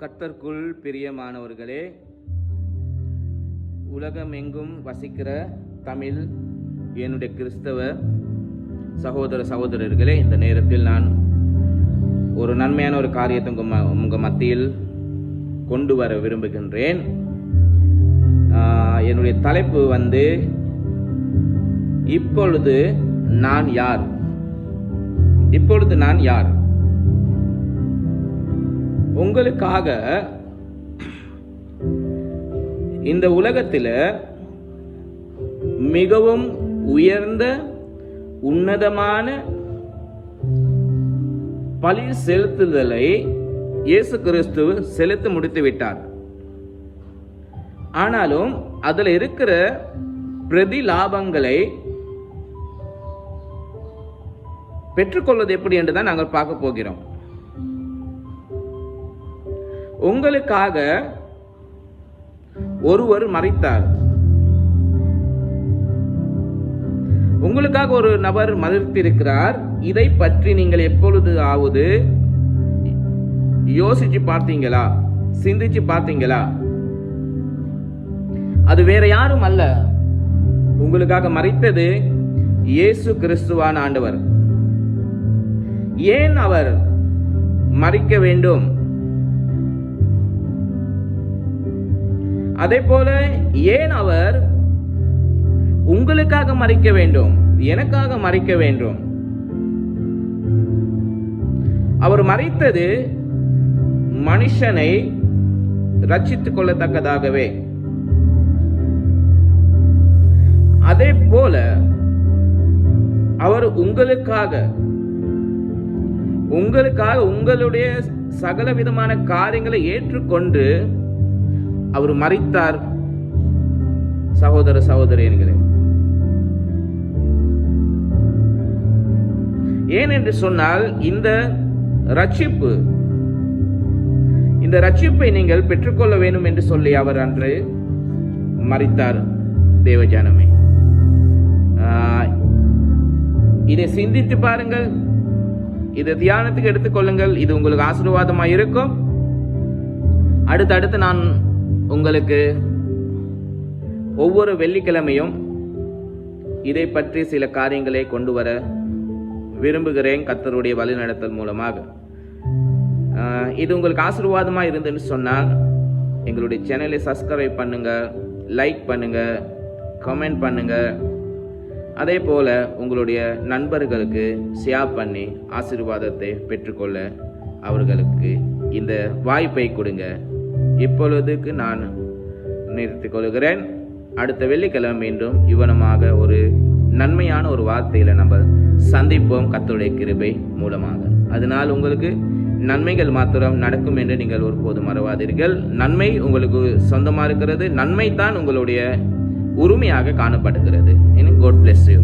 கர்த்தருக்குள் பிரியமானவர்களே, உலகமெங்கும் வசிக்கிற தமிழ் என்னுடைய கிறிஸ்தவ சகோதர சகோதரர்களே, இந்த நேரத்தில் நான் ஒரு நன்மையான ஒரு காரியத்தை உங்கள் மத்தியில் கொண்டு வர விரும்புகின்றேன். என்னுடைய தலைப்பு இப்பொழுது நான் யார்? இப்பொழுது நான் யார்? உங்களுக்காக இந்த உலகத்தில் மிகவும் உயர்ந்த உன்னதமான பலி செலுத்துதலை இயேசு கிறிஸ்து செலுத்தி முடித்து விட்டார். ஆனாலும் அதில் இருக்கிற பிரதி லாபங்களை பெற்றுக்கொள்வது எப்படி என்று தான் நாங்கள் பார்க்க போகிறோம். உங்களுக்காக ஒருவர் மரித்தார். உங்களுக்காக ஒரு நபர் மரித்திருக்கிறார். இதை பற்றி நீங்கள் எப்பொழுது ஆவது யோசிச்சு பார்த்தீங்களா? சிந்திச்சு பார்த்தீங்களா? அது வேற யாரும் அல்ல, உங்களுக்காக மரித்தது இயேசு கிறிஸ்துவான ஆண்டவர். ஏன் அவர் மரிக்க வேண்டும்? அதே போல ஏன் அவர் உங்களுக்காக மரிக்க வேண்டும், எனக்காக மரிக்க வேண்டும்? அவர் மரித்தது மனுஷனை ரட்சித்துக் கொள்ளத்தக்கதாகவே. அதே போல அவர் உங்களுக்காக உங்களுடைய சகல விதமான காரியங்களை ஏற்றுக்கொண்டு அவர் மரித்தார். சகோதர சகோதரியர்களே, ஏன் என்று சொன்னால் இந்த ரட்சிப்பை நீங்கள் பெற்றுக்கொள்ள வேண்டும் என்று சொல்லி அவர் அன்று மரித்தார். தேவஜானமே, இதை சிந்தித்து பாருங்கள், இதை தியானத்துக்கு எடுத்துக்கொள்ளுங்கள். இது உங்களுக்கு ஆசீர்வாதமாக இருக்கும். அடுத்தடுத்து நான் உங்களுக்கு ஒவ்வொரு வெள்ளிக்கிழமையும் இதை பற்றி சில காரியங்களை கொண்டு வர விரும்புகிறேன், கர்த்தருடைய வழிநடத்தல் மூலமாக. இது உங்களுக்கு ஆசீர்வாதமாக இருந்துன்னு சொன்னால் எங்களுடைய சேனலை சப்ஸ்கிரைப் பண்ணுங்க, லைக் பண்ணுங்க, கமெண்ட் பண்ணுங்க. அதே போல உங்களுடைய நண்பர்களுக்கு ஷேர் பண்ணி ஆசீர்வாதத்தை பெற்றுக்கொள்ள அவர்களுக்கு இந்த வாய்ப்பை கொடுங்க. இப்பொழுதுக்கு நான் நிறுத்திக் கொள்கிறேன். அடுத்த வெள்ளிக்கிழமை மீண்டும் இவனமாக ஒரு நன்மையான ஒரு வார்த்தையில நம்ம சந்திப்போம், கர்த்தருடைய கிருபை மூலமாக. அதனால் உங்களுக்கு நன்மைகள் மாத்திரம் நடக்கும் என்று நீங்கள் ஒருபோதும் மறவாதீர்கள். நன்மை உங்களுக்கு சொந்தமா இருக்கிறது. நன்மை தான் உங்களுடைய உரிமையாக காணப்படுகிறது. God bless you.